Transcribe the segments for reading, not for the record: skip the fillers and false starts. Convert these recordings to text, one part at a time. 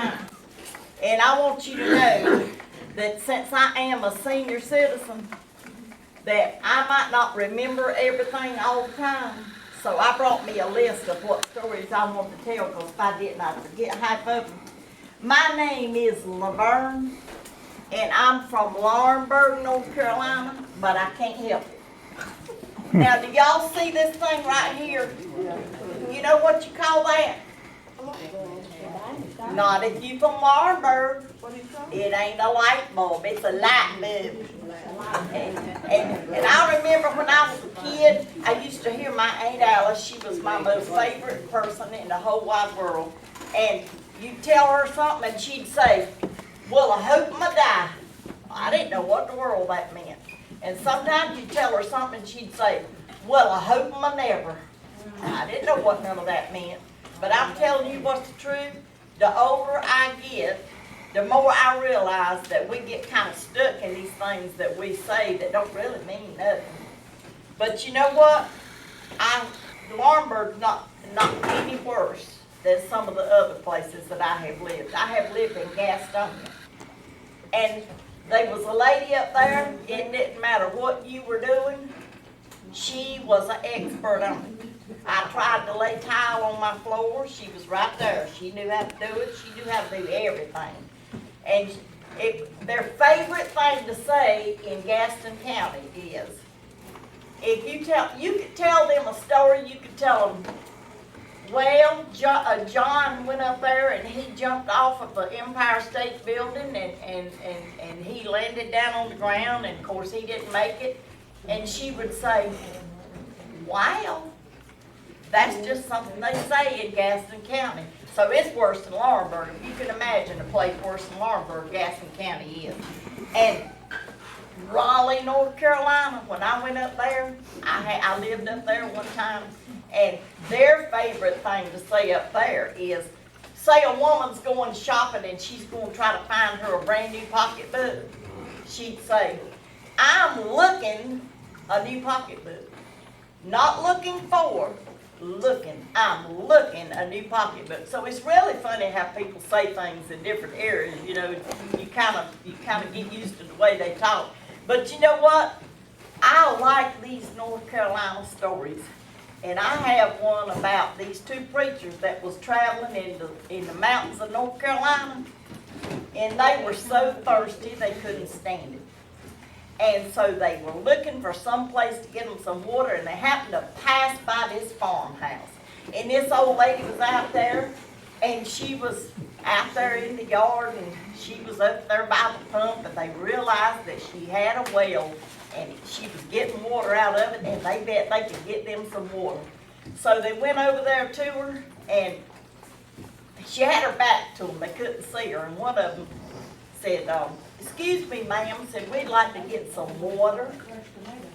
time. And I want you to know that since I am a senior citizen, that I might not remember everything all the time. So I brought me a list of what stories I want to tell, because if I didn't, I'd forget half of them. My name is LaVerne, and I'm from Laurinburg, North Carolina, but I can't help it. Now, do y'all see this thing right here? You know what you call that? Not if you from Laurinburg. It ain't a light bulb, it's a light bulb. And I remember when I was a kid, I used to hear my Aunt Alice. She was my most favorite person in the whole wide world. And you'd tell her something and she'd say, well, I hope I die. I didn't know what in the world that meant. And sometimes you'd tell her something and she'd say, well, I hope I never. I didn't know what none of that meant. But I'm telling you what's the truth. The older I get, the more I realize that we get kind of stuck in these things that we say that don't really mean nothing. But you know what? Laurinburg's not any worse than some of the other places that I have lived. I have lived in Gastonia. And there was a lady up there, it didn't matter what you were doing, she was an expert on it. I tried to lay tile on my floor, she was right there. She knew how to do it, she knew how to do everything. And their favorite thing to say in Gaston County is, you could tell them a story, you could tell them, well, John went up there and he jumped off of the Empire State Building and he landed down on the ground, and of course he didn't make it. And she would say, wow, that's just something they say in Gaston County. So it's worse than Laurinburg. If you can imagine a place worse than Laurinburg, Gaston County is. And Raleigh, North Carolina, when I went up there, I lived up there one time, and their favorite thing to say up there is, say a woman's going shopping and she's going to try to find her a brand new pocketbook. She'd say, I'm looking a new pocketbook. Not looking for, looking. I'm looking a new pocketbook. So it's really funny how people say things in different areas. You know, you kind of get used to the way they talk. But you know what? I like these North Carolina stories. And I have one about these two preachers that was traveling in the mountains of North Carolina. And they were so thirsty they couldn't stand it. And so they were looking for some place to get them some water, and they happened to pass by this farmhouse. And this old lady was out there, and she was out there in the yard, and she was up there by the pump, and they realized that she had a well, and she was getting water out of it, and they bet they could get them some water. So they went over there to her, and she had her back to them. They couldn't see her, and one of them said, excuse me, ma'am, said, we'd like to get some water.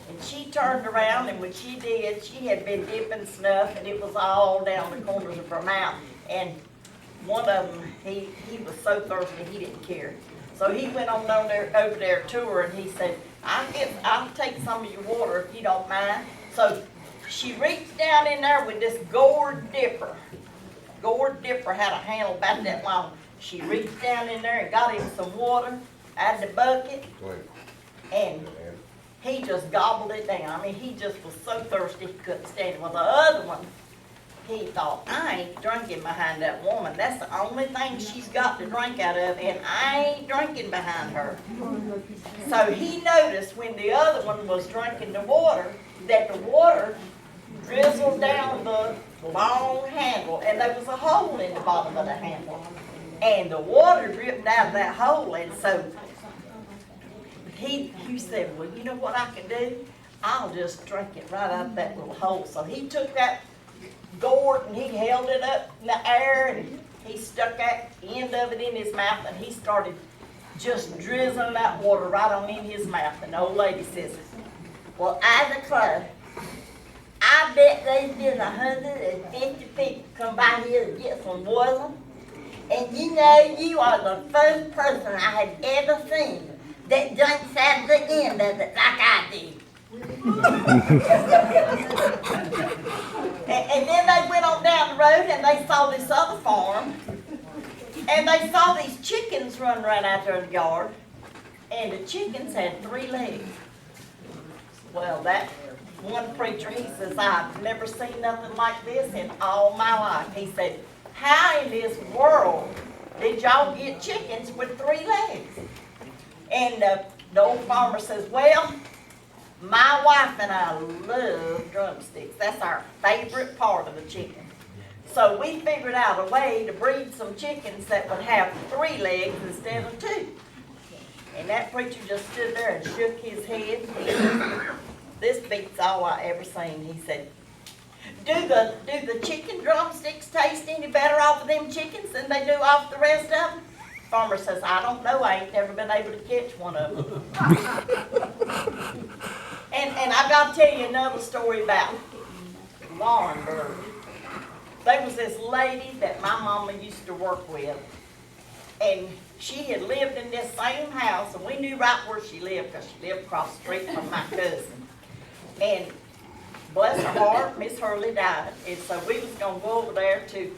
And she turned around, and when she did, she had been dipping snuff, and it was all down the corners of her mouth. And one of them, he was so thirsty, he didn't care. So he went on over there to her, and he said, I'll take some of your water if you don't mind. So she reached down in there with this gourd dipper. Gourd dipper had a handle about that long. She reached down in there and got him some water out of the bucket, and he just gobbled it down. I mean, he just was so thirsty he couldn't stand it. Well, the other one, he thought, I ain't drinking behind that woman. That's the only thing she's got to drink out of, and I ain't drinking behind her. So he noticed when the other one was drinking the water, that the water drizzled down the long handle, and there was a hole in the bottom of the handle. And the water dripped out of that hole, and so he said, well, you know what I can do? I'll just drink it right out of that little hole. So he took that gourd and he held it up in the air, and he stuck that end of it in his mouth, and he started just drizzling that water right on in his mouth. And the old lady says, well, I declare, I bet there's been 150 people come by here to get some water. And you know, you are the first person I have ever seen that drinks out of the end of it like I do. and then they went on down the road and they saw this other farm. And they saw these chickens running around out there in the yard, and the chickens had 3 legs. Well, that one preacher, he says, I've never seen nothing like this in all my life. He said, how in this world did y'all get chickens with 3 legs? And the old farmer says, well, my wife and I love drumsticks. That's our favorite part of the chicken. So we figured out a way to breed some chickens that would have 3 legs instead of 2. And that preacher just stood there and shook his head. He said, this beats all I ever seen. He said, do the chicken drumsticks taste any better off of them chickens than they do off the rest of them? Farmer says, I don't know. I ain't never been able to catch one of them. And I got to tell you another story about LaVerne. There was this lady that my mama used to work with, and she had lived in this same house, and we knew right where she lived because she lived across the street from my cousin. And bless her heart, Miss Hurley died, and so we was going to go over there to,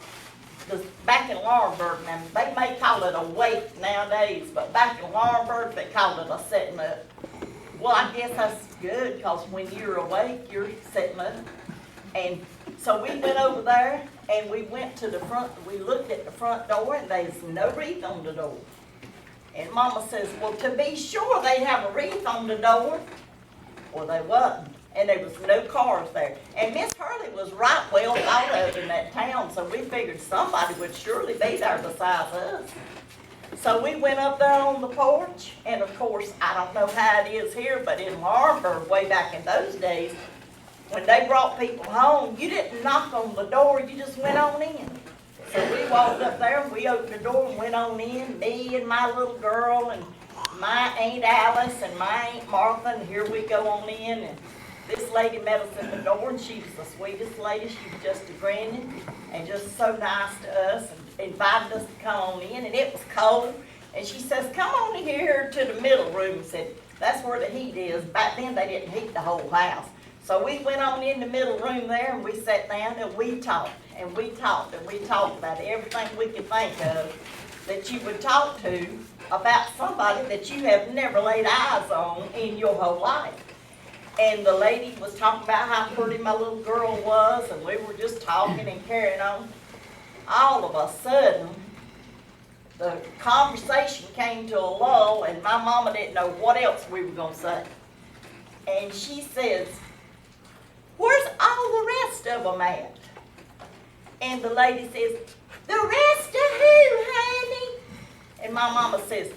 back in Laurinburg, now they may call it a wake nowadays, but back in Laurinburg they called it a setting up. Well, I guess that's good, because when you're awake, you're setting up. And so we went over there, and we went to the front, we looked at the front door, and there's no wreath on the door. And Mama says, well, to be sure they have a wreath on the door. Well, they wasn't, and there was no cars there. And Miss Hurley was right well thought of in that town, so we figured somebody would surely be there besides us. So we went up there on the porch, and of course, I don't know how it is here, but in Laurinburg, way back in those days, when they brought people home, you didn't knock on the door, you just went on in. So we walked up there, and we opened the door and went on in, me and my little girl, and my Aunt Alice, and my Aunt Martha, and here we go on in. And this lady met us at the door, and she was the sweetest lady. She was just a grinning and just so nice to us, and invited us to come on in, and it was cold. And she says, come on in here to the middle room, and said, that's where the heat is. Back then, they didn't heat the whole house. So we went on in the middle room there, and we sat down, and we talked, and we talked, and we talked about everything we could think of that you would talk to about somebody that you have never laid eyes on in your whole life. And the lady was talking about how pretty my little girl was, and we were just talking and carrying on. All of a sudden, the conversation came to a lull, and my mama didn't know what else we were going to say. And she says, where's all the rest of them at? And the lady says, the rest of who, honey? And my mama says,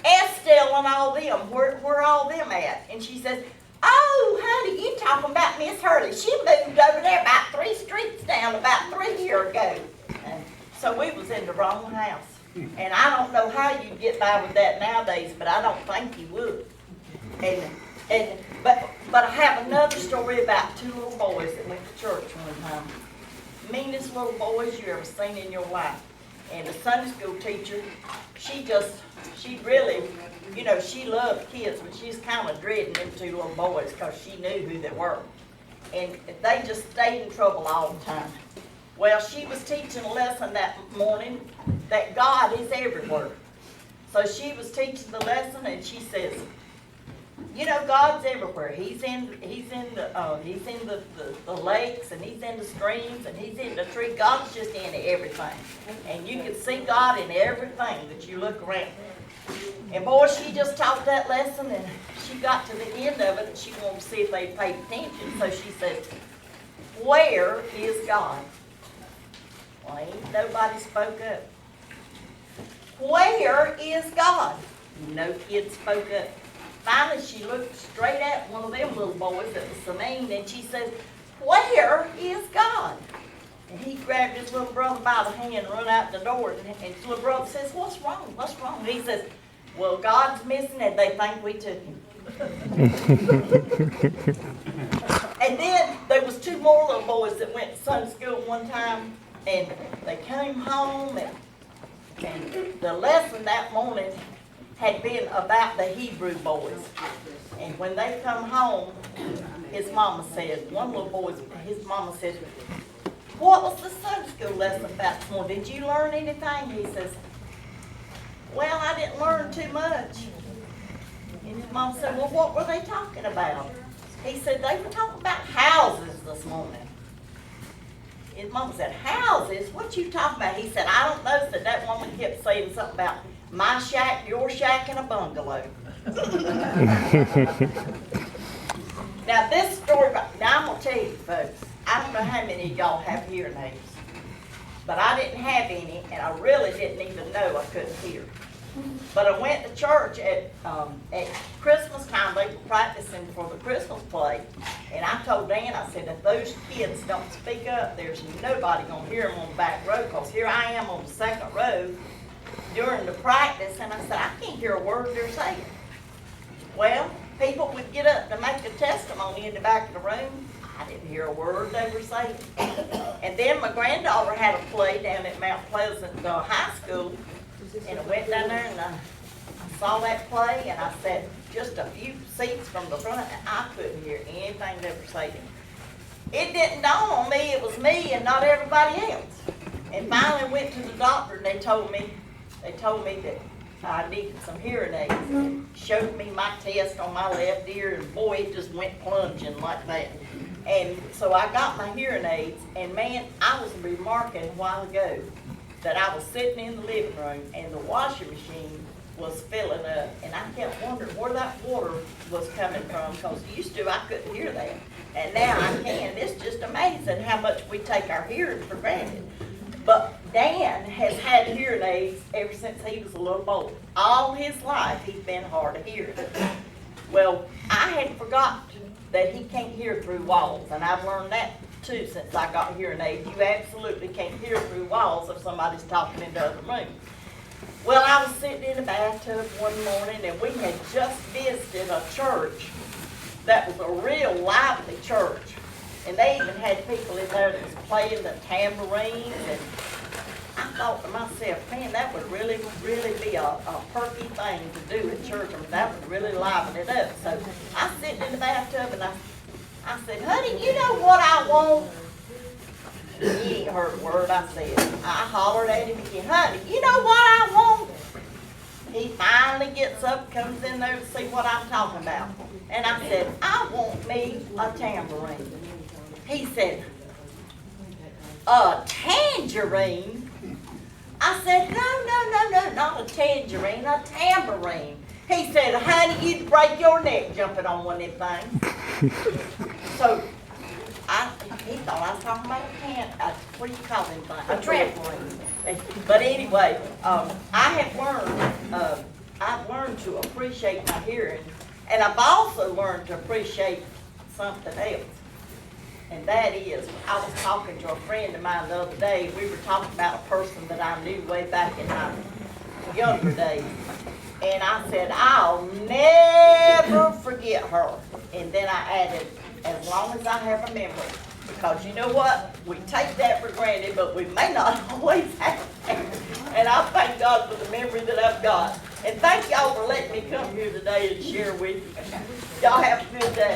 Estelle and all them, where all them at? And she says, oh, honey, you talking about Miss Hurley. She moved over there about 3 streets down about 3 years ago. And so we was in the wrong house. And I don't know how you'd get by with that nowadays, but I don't think you would. But I have another story about 2 little boys that went to church one time. Meanest little boys you ever seen in your life. And the Sunday school teacher, she really, you know, she loved kids, but she's kind of dreading them 2 little boys because she knew who they were. And they just stayed in trouble all the time. Well, she was teaching a lesson that morning that God is everywhere. So she was teaching the lesson, and she says, you know, God's everywhere. He's in the lakes, and He's in the streams, and He's in the tree. God's just in everything. And you can see God in everything that you look around. And boy, she just taught that lesson, and she got to the end of it, and she wanted to see if they paid attention. So she said, where is God? Well, ain't nobody spoke up. Where is God? No kid spoke up. Finally, she looked straight at one of them little boys that was so mean, and she says, where is God? And he grabbed his little brother by the hand and run out the door, and his little brother says, what's wrong? What's wrong? And he says, well, God's missing, and they think we took Him. And then there was 2 more little boys that went to Sunday school one time, and they came home, and the lesson that morning had been about the Hebrew boys. And when they come home, his mama said, one little boy, his mama said, what was the Sunday school lesson about this morning? Did you learn anything? He says, learned too much. And his mom said, well, what were they talking about? He said, they were talking about houses this morning. His mom said, houses? What you talking about? He said, I don't know. Said that woman kept saying something about my shack, your shack, and a bungalow. Now this story, now I'm going to tell you folks, I don't know how many of y'all have hearing aids, but I didn't have any, and I really didn't even know I couldn't hear. But I went to church at Christmas time. They were practicing for the Christmas play, and I told Dan, I said, if those kids don't speak up, there's nobody gonna hear them on the back row, because here I am on the second row during the practice, and I said, I can't hear a word they're saying. Well, people would get up to make a testimony in the back of the room. I didn't hear a word they were saying. And then my granddaughter had a play down at Mount Pleasant High School, and I went down there and I saw that play, and I sat just a few seats from the front, and I couldn't hear anything they were saying. It didn't dawn on me it was me and not everybody else. And finally went to the doctor, and they told me that I needed some hearing aids, and showed me my test on my left ear, and boy, it just went plunging like that. And so I got my hearing aids, and man, I was remarking a while ago that I was sitting in the living room and the washing machine was filling up, and I kept wondering where that water was coming from, because used to I couldn't hear that, and now I can. It's just amazing how much we take our hearing for granted. But Dan has had hearing aids ever since he was a little boy. All his life he's been hard of hearing. Well, I had forgotten that he can't hear through walls, and I've learned that too since I got hearing aids. You absolutely can't hear through walls if somebody's talking in the other room. Well, I was sitting in the bathtub one morning, and we had just visited a church that was a real lively church. And they even had people in there that was playing the tambourines, and I thought to myself, man, that would really, really be a perky thing to do at church. I mean, that would really liven it up. So I was sitting in the bathtub, and I said, honey, you know what I want? He ain't heard a word I said. I hollered at him again, honey, you know what I want? He finally gets up, comes in there to see what I'm talking about. And I said, I want me a tambourine. He said, a tangerine? I said, no, not a tangerine, a tambourine. He said, honey, you'd break your neck jumping on one of them things. So, he thought I was talking about what do you call them things? A trampoline. But anyway, I've learned to appreciate my hearing, and I've also learned to appreciate something else. And that is, I was talking to a friend of mine the other day. We were talking about a person that I knew way back in my younger days. And I said, I'll never forget her. And then I added, as long as I have a memory. Because you know what? We take that for granted, but we may not always have that. And I thank God for the memory that I've got. And thank y'all for letting me come here today and share with you. Y'all have a good day.